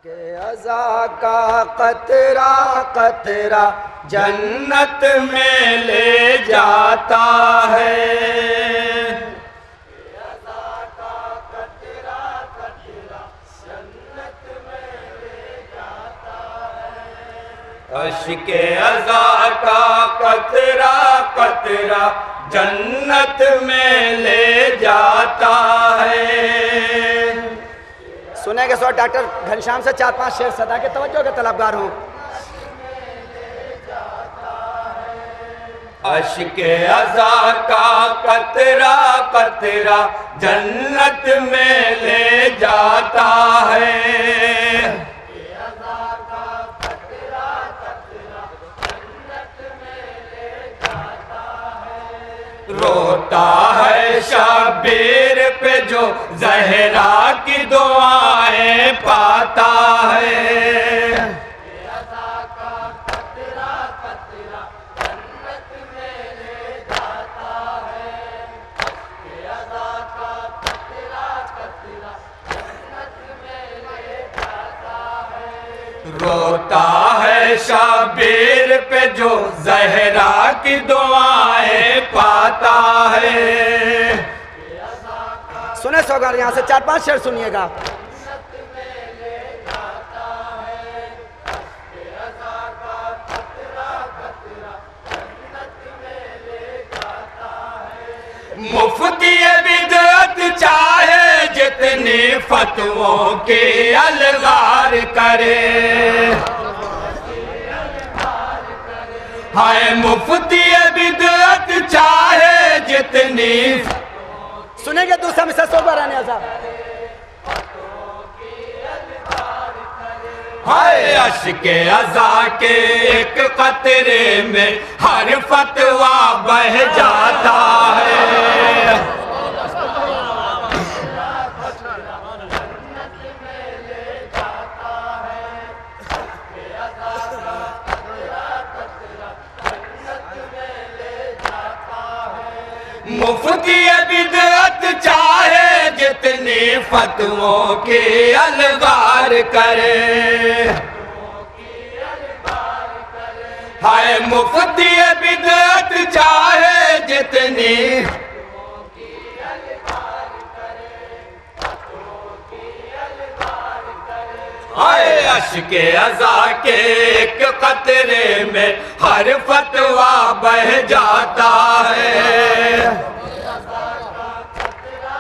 के अज़ा का कतरा कतरा जन्नत में ले जाता है। अश्के अज़ा का कतरा कतरा जन्नत में ले जाता है। सुनेंगे सो डॉक्टर घनश्याम से 4-5 शेर सदा के तवज्जो के तलबगार हूँ। अश्के अज़ा का कतरा कतरा जन्नत में ले जाता है। रोता है शबीर पे जो ज़हरा की दुआएं पाता है। रोता है शबीर पे जो ज़हरा की दुआएं पाता है। सुने सौगार, यहाँ से 4-5 शेर सुनिएगा। मुफ्ती बिदअत चाहे जितनी फतवों के अलगार करे, हाय मुफ्ती बिदअत चाहे जितनी। सुनेंगे दूसरा मिसल सोबराने आज़ा। हाय अश्के अज़ा के एक कतरे में हर फतवा बह जाता है। मुफ्ती बिदअत चाहे जितनी फतवों के अलगार करे, हाय मुफ्ती बिदअत चाहे जितनी। हाय अश्के अज़ा के एक कतरे में हर फतवा बह जाता है।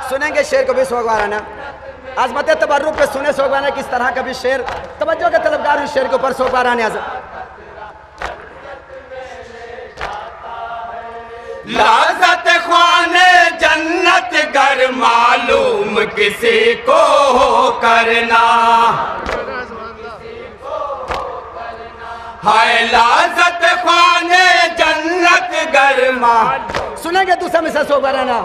सुनेंगे शेर को भी सोगवाराना। आज़मत तबर्रुक पे सुने सोगवाराना किस तरह का भी शेर। तवज्जो के तलबगार हूँ शेर के ऊपर सोगवाराने आज़ा। लाज़त ख्वाने जन्नत गर मालूम किसी को हो करना, हाय लाज़त ख्वाने जन्नत गर मालूम। सुनेंगे दूसरा मिसल सोगवाराना।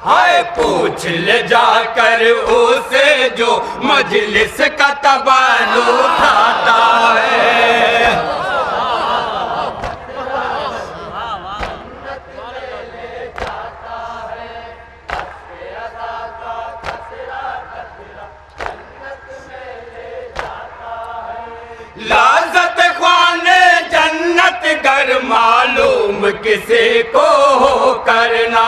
हाय पूछ ले जाकर उसे जो मजलिस का तबालू उठाता है। लाज़त ख्वाने जन्नत गर मालूम किसी को हो करना,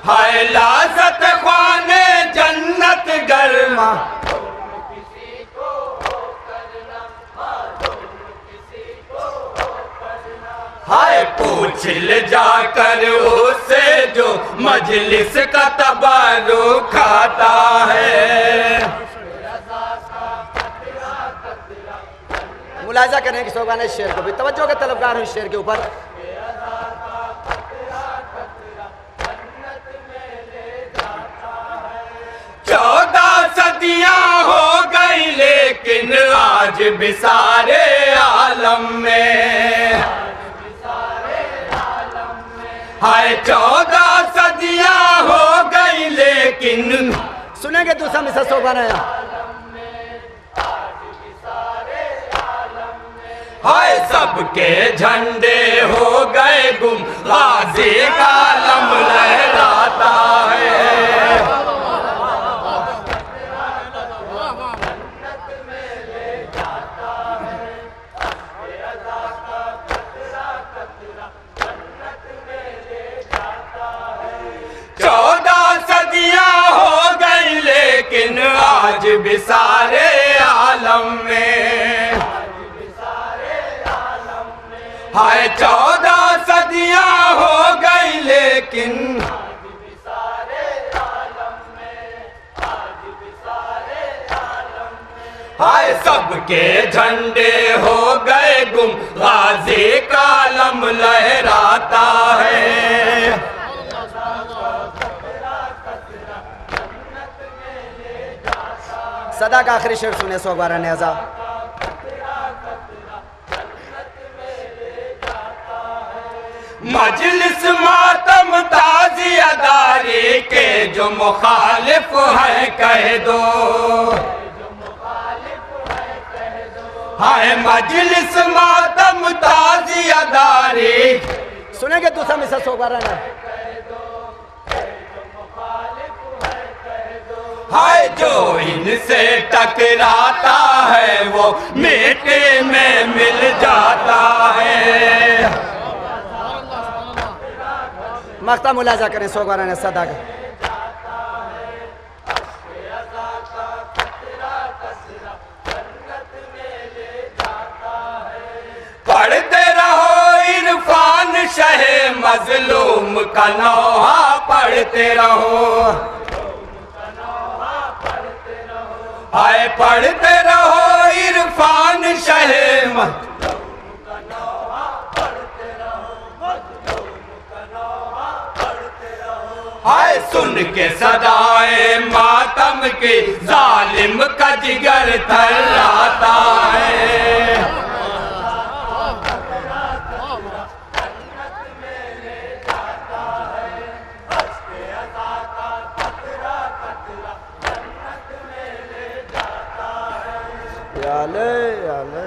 हाय लाज़त ख्वाने जन्नत गरमा। हाय पूछ ले जाकर उसे जो मजलिस का तबारुक खाता है। मुलाजा करने की सोगाने शेर को भी तवज्जो के तलबगार हूँ शेर के ऊपर। 14 सदियाँ हो गई लेकिन आज भी सारे आलम में, हाय 14 सदियाँ हो गई लेकिन। सुनेंगे दूसरा मिसल सोबाना। हाय सबके झंडे हो गए गुम गाजी का आलम भी सारे आलम में। हाय 14 सदियां हो गई लेकिन हाय सबके झंडे हो गए गुम, गाजी का आलम लहराता है। सदा का आखिरी शेर सुने सोगवारा नेजा। मजलिस मातम ताज़ियादारी के जो मुखालिफ है कह दो। हाय मजलिस मातम ताज़ियादारी। सुनेंगे दूसरा मिसल सोगवारा ने। हाय जो इनसे टकराता है वो मिट्टी में मिल जाता है। मख्ता मुलाजा करें सोगवारा ने सदा का। पढ़ते रहो इरफान शहे मजलूम का नौहा पढ़ते रहो। हाय पढ़ते रहो इरफान शहे हाय सुन के सदाए मातम के जालिम का जिगर थर्राता है। याले याले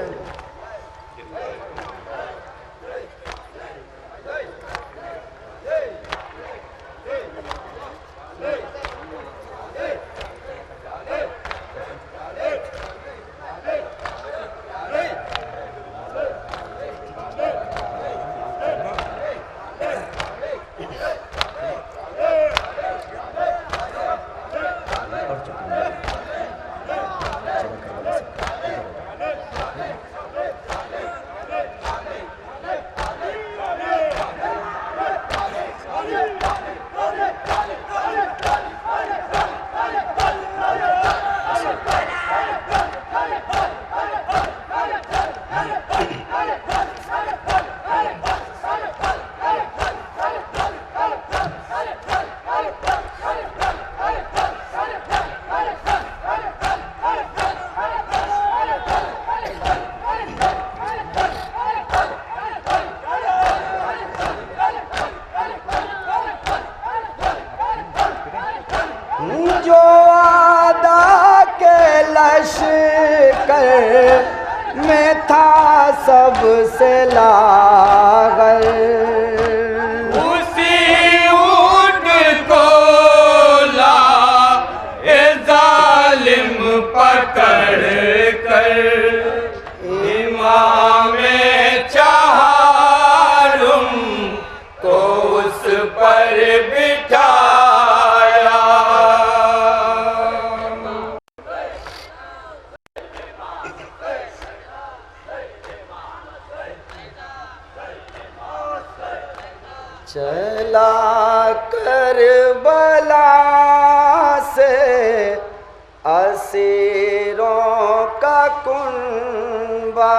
जो आदा के लश्कर में था सबसे लागल। उसी ऊँट को ला ए जालिम पकड़ कर इमामे चहारुम को उस पर बिठाया। चला करबला से असीरों का कुनबा।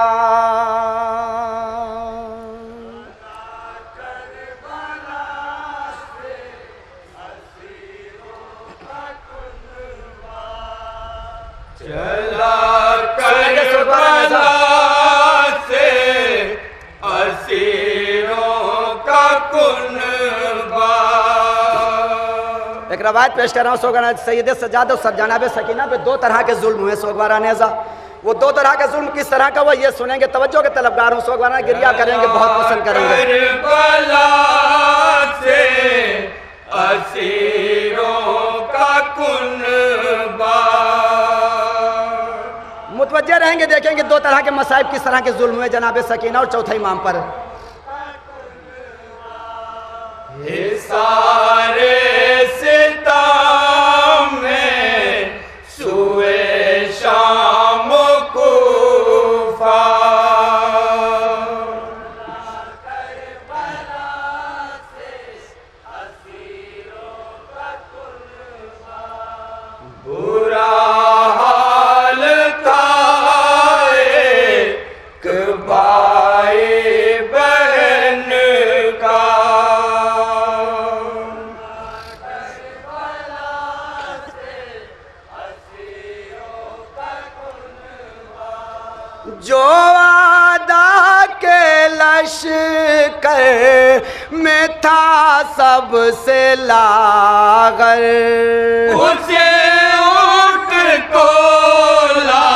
चला करबला से असीरों का कुनबा। एक रवायत पेश कर रहा हूँ सोगवारा सैयद सज्जाद और सरजानाब सकीना पे दो तरह के जुल्म हुए सोगवारा नेजा। वो दो तरह का जुल्म किस तरह का वो ये सुनेंगे, तवज्जो के तलबगार हूँ। सोगवारा गिरिया करेंगे, बहुत पसंद करेंगे। करबला से असीरों का कुनबा। मुतवज्जे रहेंगे, देखेंगे दो तरह के मसाइब किस तरह के जुल्म हुए जनाब सकीना और चौथे इमाम पर। सारे सितम में सुए लश्कर में था सबसे लागर। उसे ऊँट को ला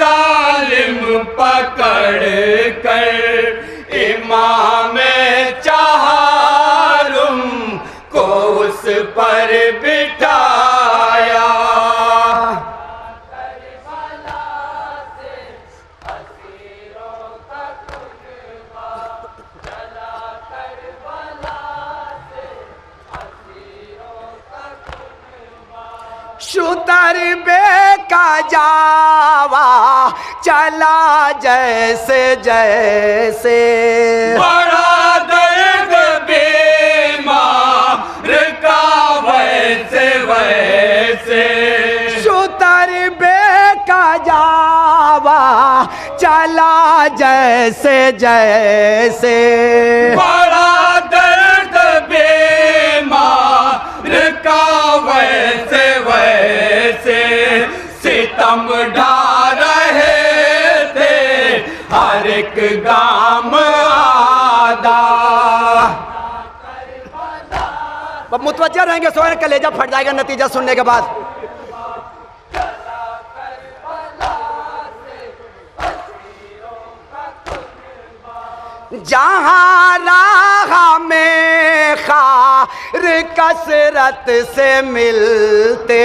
जालिम पकड़ कर इमाम चहारुम को उस पर बिठाया। शुतर का जावा चला जैसे जैसे, बड़ा दर्द बीमार का वैसे वैसे। शुतर का जावा चला जैसे जैसे, बड़ा दर्द बीमार का वैसे वैसे। सितम ढा रहे थे हर एक गाम आदा। अब मुतवज्जा रहेंगे, सोए कलेजा फट जाएगा नतीजा सुनने के बाद। जहाँ राह में खार कसरत से मिलते,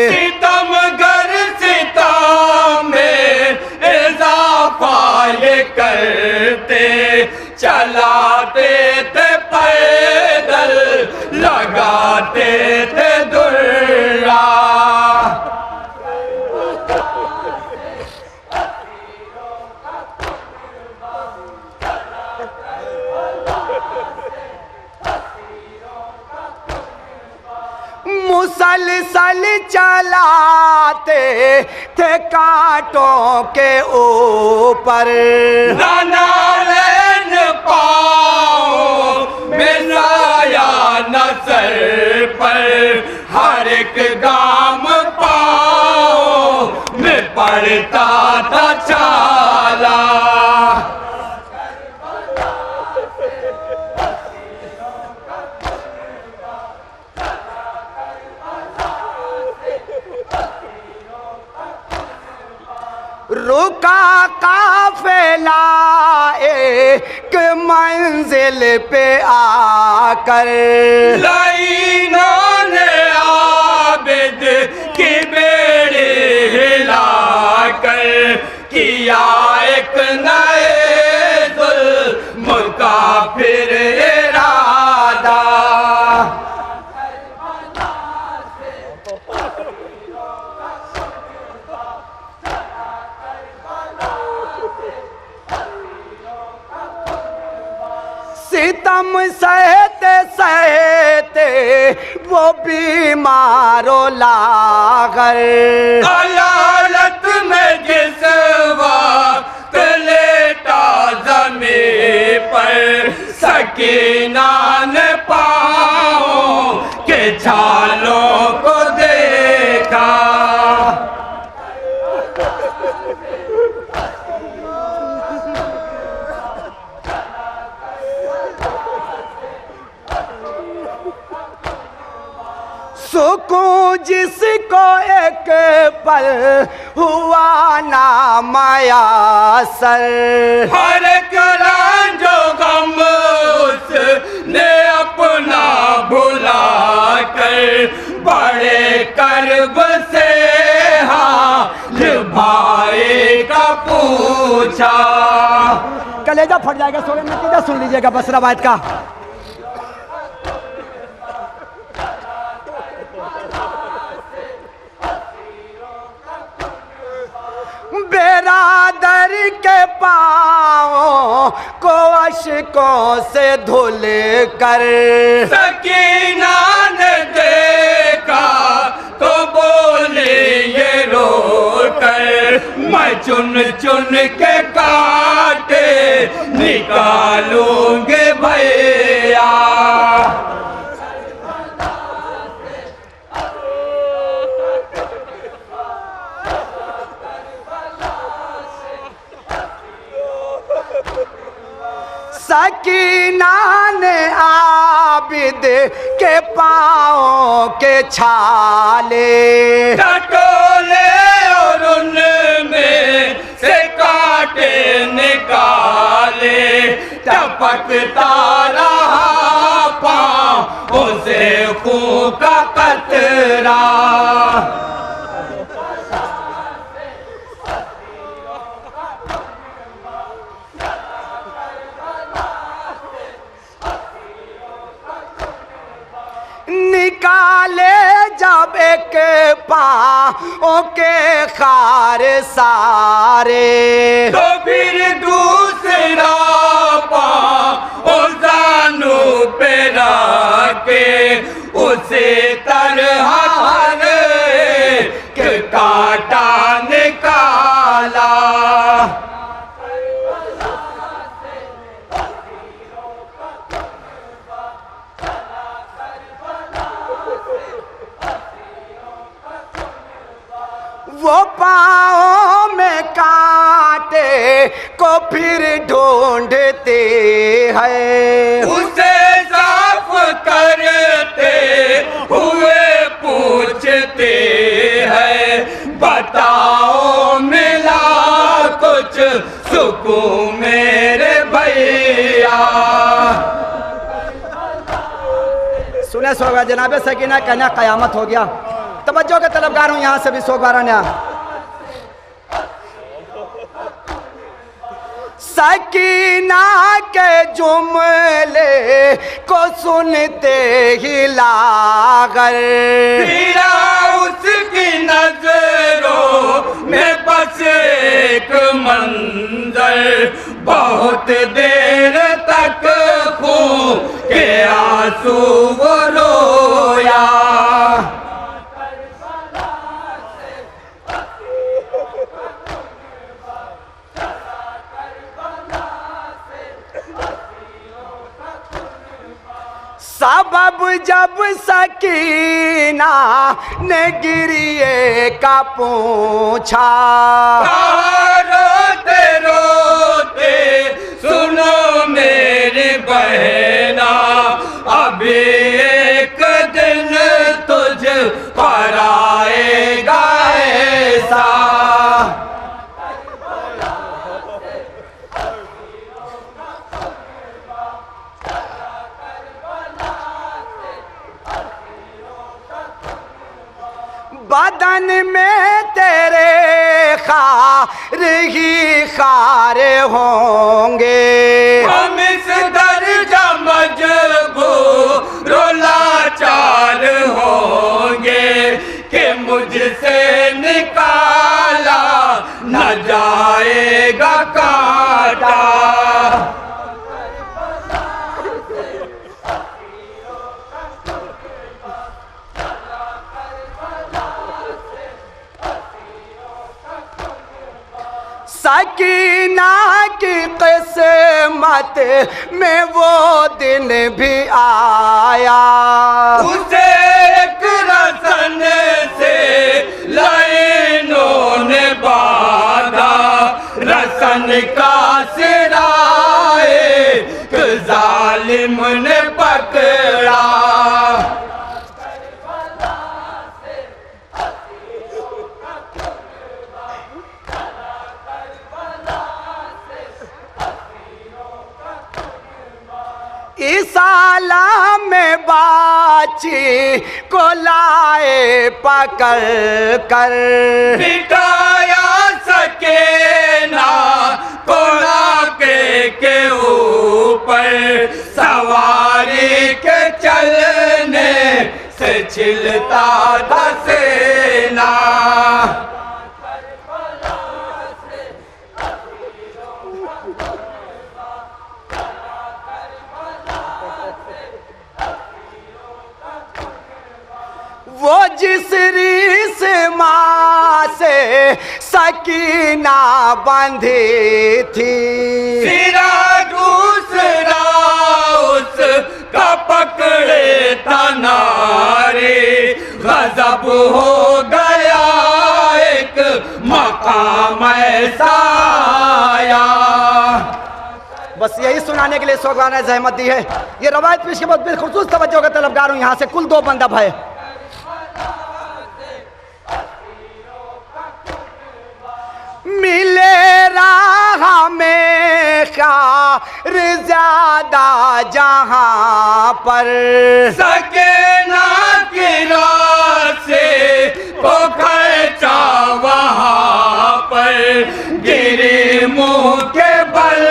सितमगर सितम में इजाफा ये करते। चलाते थे पैदल लगाते थे दुर्रा। मुसलसल चलाते थे कांटों के ऊपर, नालेन पाँव में साया नजर पर। हर एक गाम पाँव में पड़ता था छाला। रुका काफिला एक मंजिल पे आकर, लाइनों ने आबिद की बेड़ी हिलाकर किया एक नए जुल्म का फिर इरादा। सितम सहते सहते वो बीमारो लागर, अदालत में जिस वक्त लेटा ज़मीं पर। सकीना ने पाँव के छालों को देखा। सुकून जिसको एक पल हुआ ना मयासर, हर एक जो गम उसने अपना भुला कर बड़े कर्ब से हाल भाई का पूछा। कलेजा फट जाएगा, सोरे नतीजा सुन लीजिएगा बस रवायत का। बेरादर के पाँव को अश्कों से धुल कर, सकीना ने देखा तो बोले ये रो कर। मैं चुन चुन के काटे निकालूंगे भैया। सकीना ने आबिद के पाँव के छाले टटोले और उनमें से कांटे निकाले, टपकता रहा पाँव उसे खून का कतरा। निकाले जब एक पाँव के खार सारे, तो फिर दूसरा पाँव जानू पे रखे, उसे तरह हर एक कांटा निकाला। वो पाँव में कांटे को फिर ढूंढते हैं, उसे साफ करते हुए पूछते हैं, बताओ मिला कुछ सुकून मेरे भैया। सुने सोगा जनाब सकीना कहना कयामत हो गया। तवज्जो के तलबगार हूँ यहाँ से भी सोगवारा ने सकीना के जुमले को सुनते ही लागर तेरा उसकी नजरों में बस एक मंजर, बहुत देर तक खून के आंसू वो रोया। सबब जब सकीना ने गिरिए का पूछा, रोते रोते सुनो मेरी बहना, अभी एक दिन तुझ पर आएगा ऐसा। बदन में तेरे खार ही खार होंगे, हम इस दर्जा मजबूर लाचार होंगे कि मुझसे निकाला न जाएगा कांटा। सकीना की किस्मत में वो दिन भी आया, उसे एक रसन से लाइनों ने बांधा, रसन का सिरा एक जालिम ने पकड़ा। इसाला में बाची को लाए पकड़ कर, बिठाया सके ना कोड़ा के ऊपर, सवारी के चलने से छिलता था सेना। वो जिस रीस माँ से सकीना बंधी थी, सिरा दूसरा उसका पकड़े था नारे, गजब हो गया एक मकाम ऐसा आया। बस यही सुनाने के लिए सोगवार ने जहमत दी है। ये रवायत पेश के बाद बिलखुसूस तवज्जो का तलबगार हूँ। यहाँ से कुल 2 बंदा है। मिले राह में ख्यार ज्यादा जहाँ पर सकेना की रात से पोखरचा वहाँ पर गिरे मुँह के बल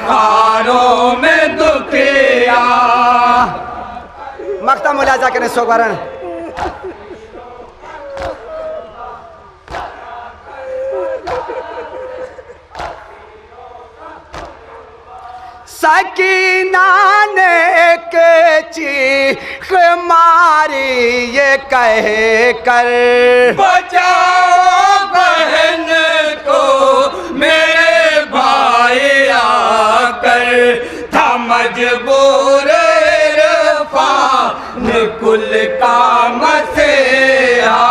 खारों में दुखिया। मक्ता मुलाजा करें सोगवारन। सकीना ने के चीख मारी ये कह कर बचाओ बहन को मेरे भाई आकर था मजबूर इरफान कुल का मसेहा।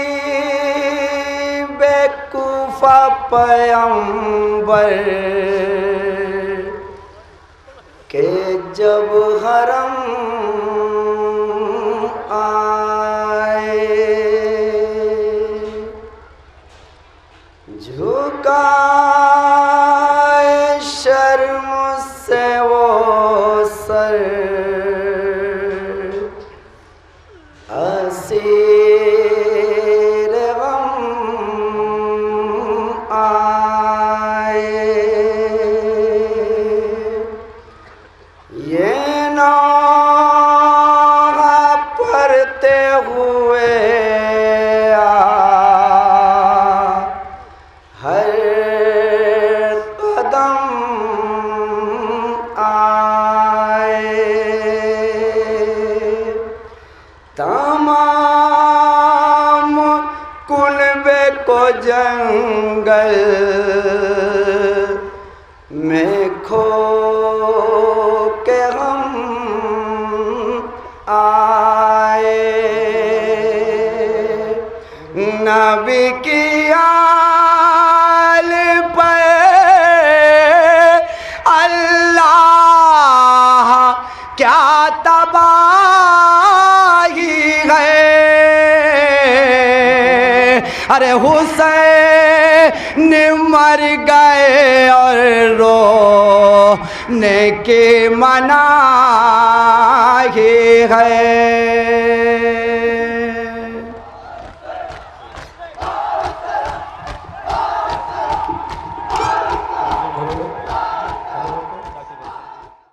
करीब कुफा पैगंबर के जब हरम आए झुकाए शर्म से वो सर असीर गम आए। ये नाह पढ़ते हुए हर कदम आए। तमाम कुनबे को जंगल में खो के हम आए। नबी की आल पे अल्लाह क्या तबाही है। अरे हुसैन मर गए और रोने की मनाही है।